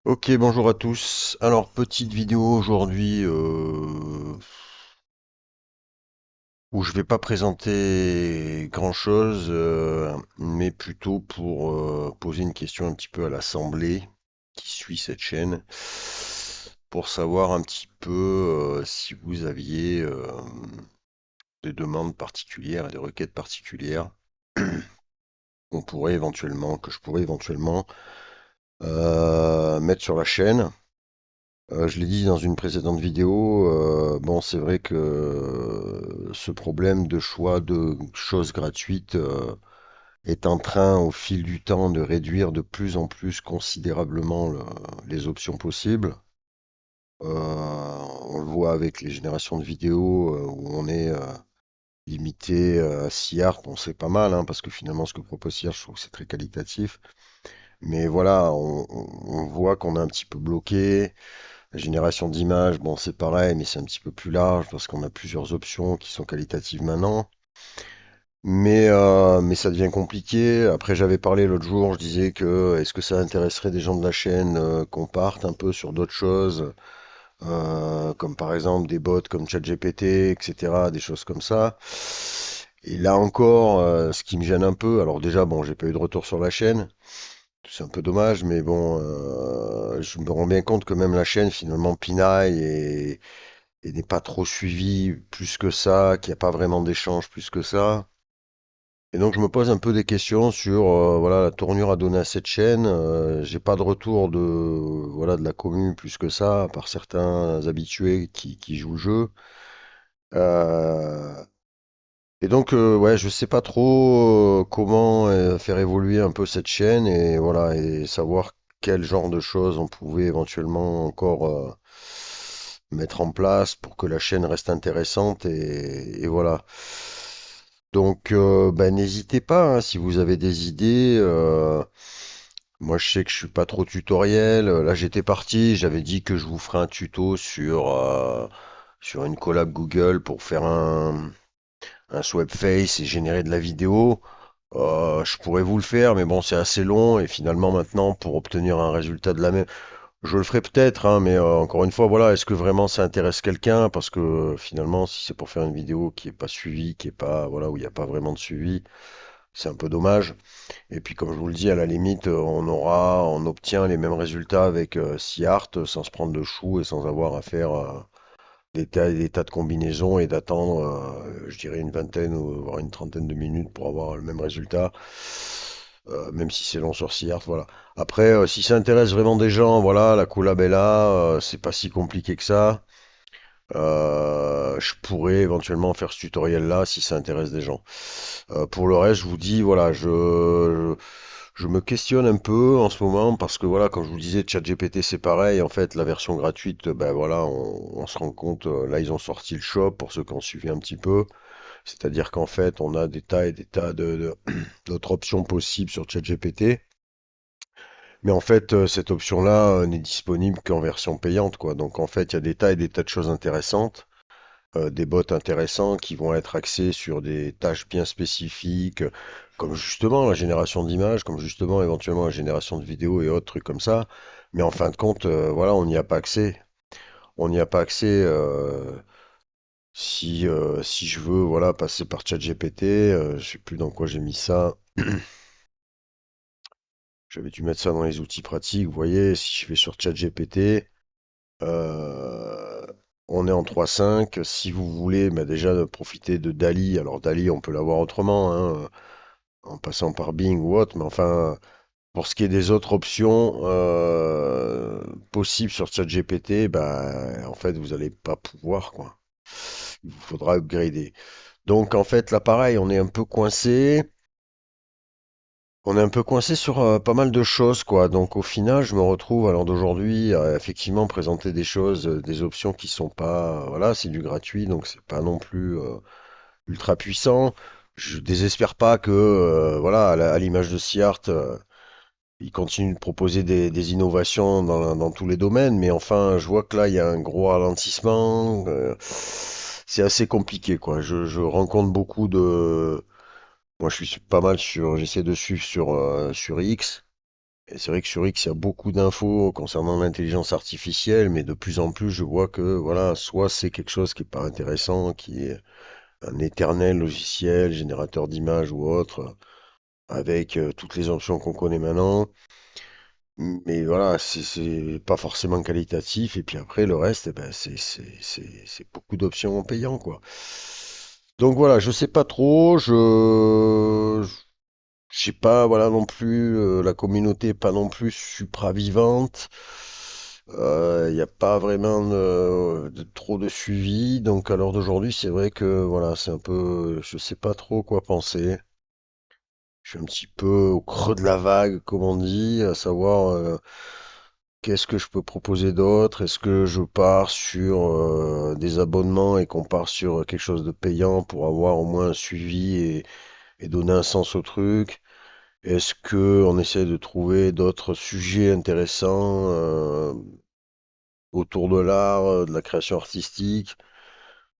Ok, bonjour à tous. Alors, petite vidéo aujourd'hui où je vais pas présenter grand-chose, mais plutôt pour poser une question un petit peu à l'assemblée qui suit cette chaîne, pour savoir un petit peu si vous aviez des demandes particulières et des requêtes particulières que je pourrais éventuellement mettre sur la chaîne. Je l'ai dit dans une précédente vidéo, bon, c'est vrai que ce problème de choix de choses gratuites est en train, au fil du temps, de réduire de plus en plus considérablement les options possibles. On le voit avec les générations de vidéos où on est limité à 6 art. Bon, c'est pas mal, hein, parce que finalement, ce que propose SIART, je trouve que c'est très qualitatif. Mais voilà, on voit qu'on est un petit peu bloqué. La génération d'images, bon, c'est pareil, mais c'est un petit peu plus large parce qu'on a plusieurs options qui sont qualitatives maintenant. Mais ça devient compliqué. Après, j'avais parlé l'autre jour, je disais que est-ce que ça intéresserait des gens de la chaîne qu'on parte un peu sur d'autres choses, comme par exemple des bots comme ChatGPT, etc., des choses comme ça. Et là encore, ce qui me gêne un peu, alors déjà, bon, j'ai pas eu de retour sur la chaîne, c'est un peu dommage, mais bon, je me rends bien compte que même la chaîne finalement pinaille et n'est pas trop suivie plus que ça, qu'il n'y a pas vraiment d'échange plus que ça. Et donc je me pose un peu des questions sur voilà la tournure à donner à cette chaîne. J'ai pas de retour de voilà de la commune plus que ça, par certains habitués qui jouent le jeu. Euh, et donc ouais, je sais pas trop comment faire évoluer un peu cette chaîne et voilà et savoir quel genre de choses on pouvait éventuellement encore mettre en place pour que la chaîne reste intéressante et voilà. Donc bah, n'hésitez pas hein, si vous avez des idées. Moi je sais que je suis pas trop tutoriel. Là j'étais parti, j'avais dit que je vous ferai un tuto sur une collab Google pour faire un swap face et générer de la vidéo. Je pourrais vous le faire, mais bon, c'est assez long et finalement maintenant, pour obtenir un résultat de la même, je le ferai peut-être, hein, mais encore une fois, voilà, est-ce que vraiment ça intéresse quelqu'un? Parce que finalement, si c'est pour faire une vidéo qui est pas suivie, qui est pas, voilà, où il n'y a pas vraiment de suivi, c'est un peu dommage. Et puis, comme je vous le dis, à la limite, on obtient les mêmes résultats avec SeaArt sans se prendre de chou et sans avoir à faire des tas de combinaisons et d'attendre, je dirais, une vingtaine ou voire une trentaine de minutes pour avoir le même résultat, même si c'est long sur SeaArt, voilà. Après, si ça intéresse vraiment des gens, voilà, la collab est là, c'est pas si compliqué que ça. Je pourrais éventuellement faire ce tutoriel-là si ça intéresse des gens. Pour le reste, je vous dis, voilà, je me questionne un peu en ce moment parce que voilà, comme je vous disais, ChatGPT c'est pareil. En fait, la version gratuite, ben voilà, on se rend compte, là ils ont sorti le shop pour ceux qui ont suivi un petit peu. C'est-à-dire qu'en fait, on a des tas et des tas d'autres options possibles sur ChatGPT. Mais en fait, cette option-là n'est disponible qu'en version payante, quoi. Donc en fait, il y a des tas et des tas de choses intéressantes, des bots intéressants qui vont être axés sur des tâches bien spécifiques, comme justement la génération d'images, comme justement éventuellement la génération de vidéos et autres trucs comme ça. Mais en fin de compte, voilà, on n'y a pas accès. On n'y a pas accès si je veux, voilà, passer par ChatGPT. Je sais plus dans quoi j'ai mis ça. J'avais dû mettre ça dans les outils pratiques. Vous voyez, si je vais sur ChatGPT, euh, on est en 3.5. Si vous voulez bah déjà profiter de Dali, alors Dali, on peut l'avoir autrement, hein, en passant par Bing ou autre, mais enfin, pour ce qui est des autres options possibles sur ChatGPT, bah, en fait, vous n'allez pas pouvoir, quoi. Il vous faudra upgrader. Donc, en fait, là, pareil, on est un peu coincé. On est un peu coincé sur pas mal de choses, quoi. Donc au final, je me retrouve à l'heure d'aujourd'hui à effectivement présenter des choses, des options qui sont pas, voilà, c'est du gratuit, donc c'est pas non plus ultra puissant. Je désespère pas que, voilà, à l'image de SeaArt, ils continuent de proposer des innovations dans tous les domaines, mais enfin, je vois que là, il y a un gros ralentissement. C'est assez compliqué, quoi. Je rencontre beaucoup de moi, je suis pas mal sur, j'essaie de suivre sur X Et c'est vrai que sur X, il y a beaucoup d'infos concernant l'intelligence artificielle, mais de plus en plus, je vois que voilà, soit c'est quelque chose qui est pas intéressant, qui est un éternel logiciel, générateur d'images ou autre, avec toutes les options qu'on connaît maintenant. Mais voilà, c'est pas forcément qualitatif. Et puis après, le reste, eh ben, c'est beaucoup d'options payantes, quoi. Donc voilà, je sais pas trop. Je sais pas, voilà non plus. La communauté est pas non plus supra vivante. Il n'y a pas vraiment trop de suivi. Donc à l'heure d'aujourd'hui, c'est vrai que voilà, c'est un peu. Je sais pas trop quoi penser. Je suis un petit peu au creux de la vague, comme on dit, à savoir qu'est-ce que je peux proposer d'autre? Est-ce que je pars sur des abonnements et qu'on part sur quelque chose de payant pour avoir au moins un suivi et donner un sens au truc? Est-ce que on essaie de trouver d'autres sujets intéressants autour de l'art, de la création artistique,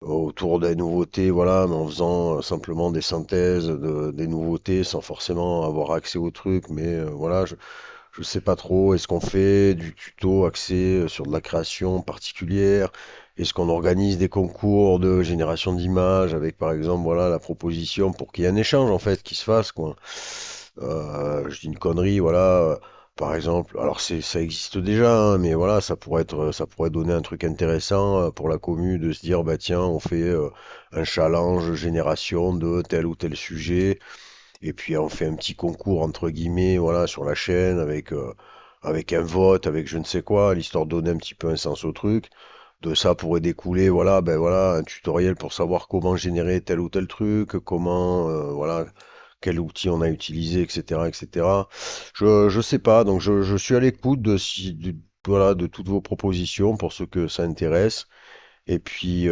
autour des nouveautés, voilà, mais en faisant simplement des synthèses des nouveautés sans forcément avoir accès au truc, mais voilà, je sais pas trop. Est-ce qu'on fait du tuto axé sur de la création particulière? Est-ce qu'on organise des concours de génération d'images avec, par exemple, voilà, la proposition pour qu'il y ait un échange en fait qui se fasse, quoi. Je dis une connerie, voilà. Par exemple, alors ça existe déjà, hein, mais voilà, ça pourrait donner un truc intéressant pour la commu de se dire, bah tiens, on fait un challenge génération de tel ou tel sujet. Et puis on fait un petit concours entre guillemets, voilà, sur la chaîne avec un vote, avec je ne sais quoi, l'histoire de donner un petit peu un sens au truc. De ça pourrait découler, voilà, ben voilà, un tutoriel pour savoir comment générer tel ou tel truc, comment, voilà, quel outil on a utilisé, etc., etc. Je sais pas, donc je suis à l'écoute voilà, de toutes vos propositions pour ceux que ça intéresse. Et puis,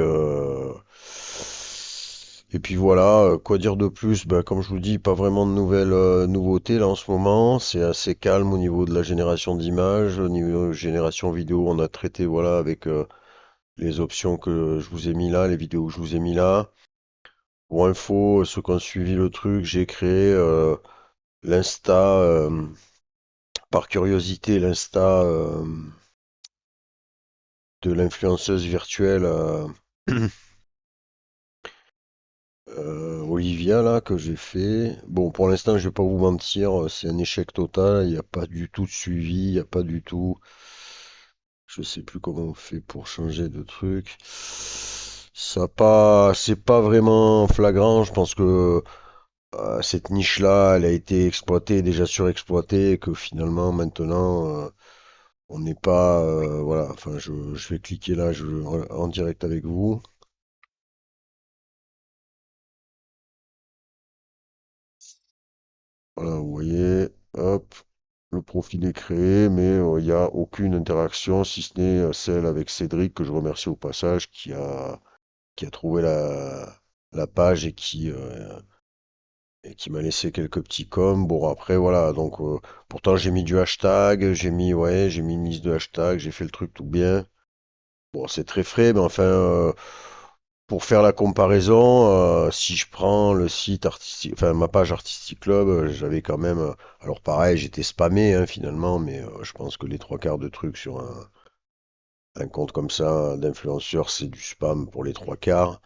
voilà, quoi dire de plus? Ben, comme je vous dis, pas vraiment de nouvelles nouveautés là en ce moment. C'est assez calme au niveau de la génération d'images. Au niveau de génération vidéo, on a traité voilà avec les options que je vous ai mis là, les vidéos que je vous ai mis là. Pour info, ceux qui ont suivi le truc, j'ai créé l'Insta, par curiosité, l'Insta de l'influenceuse virtuelle Olivia là que j'ai fait. Bon, pour l'instant, je vais pas vous mentir, c'est un échec total. Il n'y a pas du tout de suivi, il n'y a pas du tout. Je sais plus comment on fait pour changer de truc. C'est pas vraiment flagrant. Je pense que cette niche-là, elle a été exploitée, déjà surexploitée, et que finalement, maintenant, on n'est pas, voilà. Enfin, je vais cliquer là, en direct avec vous. Voilà, vous voyez, hop, le profil est créé, mais il n'y a aucune interaction, si ce n'est celle avec Cédric, que je remercie au passage, qui a trouvé la page et qui m'a laissé quelques petits coms. Bon, après, voilà, donc, pourtant j'ai mis du hashtag, j'ai mis une liste de hashtags, j'ai fait le truc tout bien. Bon, c'est très frais, mais enfin, pour faire la comparaison, si je prends le site artistique, enfin ma page Artistic Club, j'avais quand même, alors pareil, j'étais spammé hein, finalement, mais je pense que les trois quarts de trucs sur un compte comme ça d'influenceur, c'est du spam pour les trois quarts.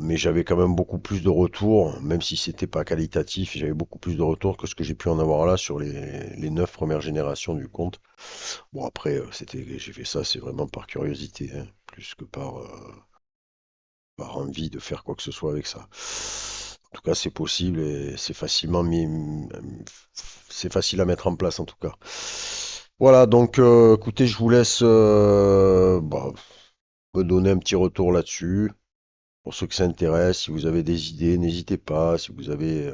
Mais j'avais quand même beaucoup plus de retours, même si c'était pas qualitatif, j'avais beaucoup plus de retours que ce que j'ai pu en avoir là sur les 9 premières générations du compte. Bon après, j'ai fait ça, c'est vraiment par curiosité, hein, plus que par envie de faire quoi que ce soit avec ça. En tout cas, c'est possible et c'est facile à mettre en place en tout cas. Voilà, donc écoutez, je vous laisse me donner un petit retour là-dessus. Pour ceux que ça intéresse, si vous avez des idées, n'hésitez pas. Si vous avez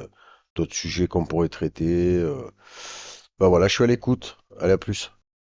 d'autres sujets qu'on pourrait traiter, voilà, je suis à l'écoute. Allez, à plus.